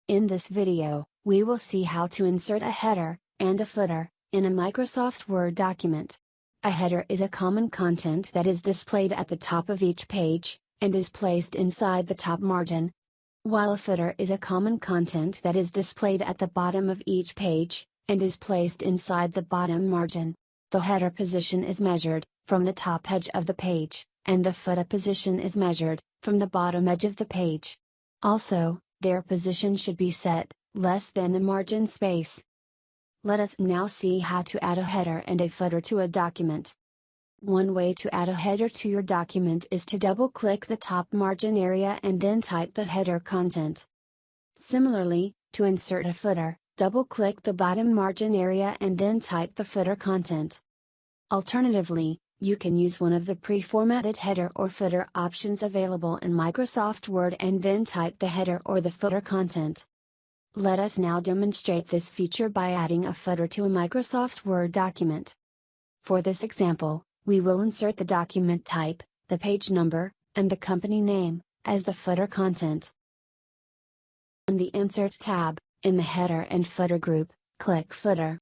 In this video, we will see how to insert a header and a footer in a Microsoft Word document. A header is a common content that is displayed at the top of each page, and is placed inside the top margin, while a footer is a common content that is displayed at the bottom of each page, and is placed inside the bottom margin. The header position is measured from the top edge of the page, and the footer position is measured from the bottom edge of the page. Also, their position should be set less than the margin space. Let us now see how to add a header and a footer to a document. One way to add a header to your document is to double-click the top margin area and then type the header content. Similarly, to insert a footer, double-click the bottom margin area and then type the footer content. Alternatively, you can use one of the pre-formatted header or footer options available in Microsoft Word and then type the header or the footer content. Let us now demonstrate this feature by adding a footer to a Microsoft Word document. For this example, we will insert the document type, the page number, and the company name, as the footer content. On the Insert tab, in the Header and Footer group, click Footer.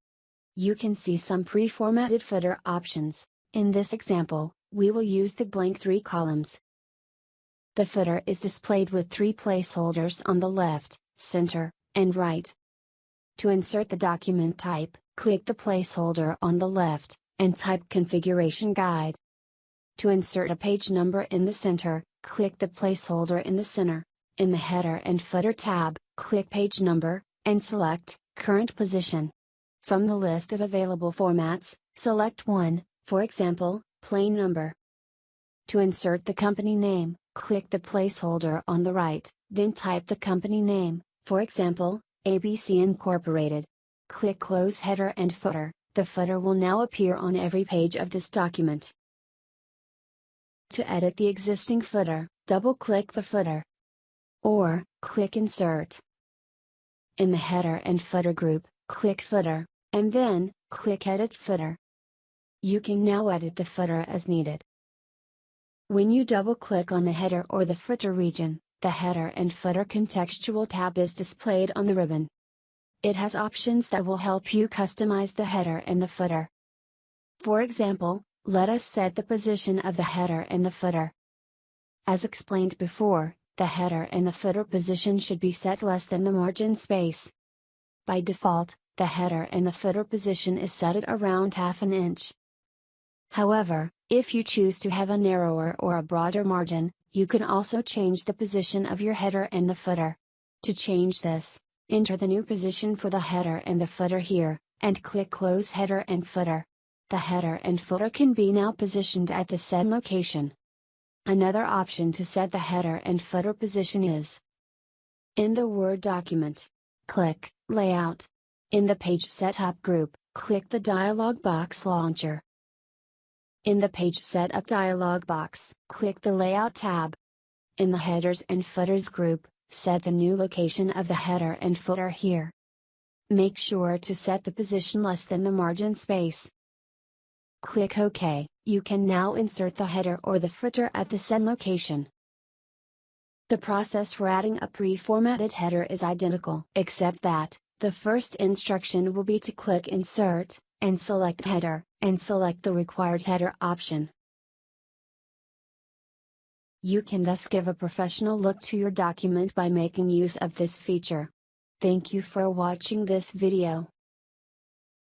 You can see some pre-formatted footer options. In this example, we will use the blank 3 columns. The footer is displayed with 3 placeholders on the left, center, and right. To insert the document type, click the placeholder on the left, and type Configuration Guide. To insert a page number in the center, click the placeholder in the center. In the Header and Footer tab, click Page Number, and select Current Position. From the list of available formats, select one, for example, plain number. To insert the company name, click the placeholder on the right, then type the company name, for example, ABC Incorporated. Click Close Header and Footer. The footer will now appear on every page of this document. To edit the existing footer, double-click the footer. Or, click Insert. In the Header and Footer group, click Footer, and then, click Edit Footer. You can now edit the footer as needed. When you double-click on the header or the footer region, the Header and Footer contextual tab is displayed on the ribbon. It has options that will help you customize the header and the footer. For example, let us set the position of the header and the footer. As explained before, the header and the footer position should be set less than the margin space. By default, the header and the footer position is set at around ½ an inch. However, if you choose to have a narrower or a broader margin, you can also change the position of your header and the footer. To change this, enter the new position for the header and the footer here, and click Close Header and Footer. The header and footer can be now positioned at the said location. Another option to set the header and footer position is in the Word document. Click Layout. In the Page Setup group, click the dialog box launcher. In the Page Setup dialog box, click the Layout tab. In the Headers and Footers group, set the new location of the header and footer here. Make sure to set the position less than the margin space. Click OK. You can now insert the header or the footer at the said location. The process for adding a pre-formatted header is identical, except that the first instruction will be to click Insert, and select Header, and select the required header option. You can thus give a professional look to your document by making use of this feature. Thank you for watching this video.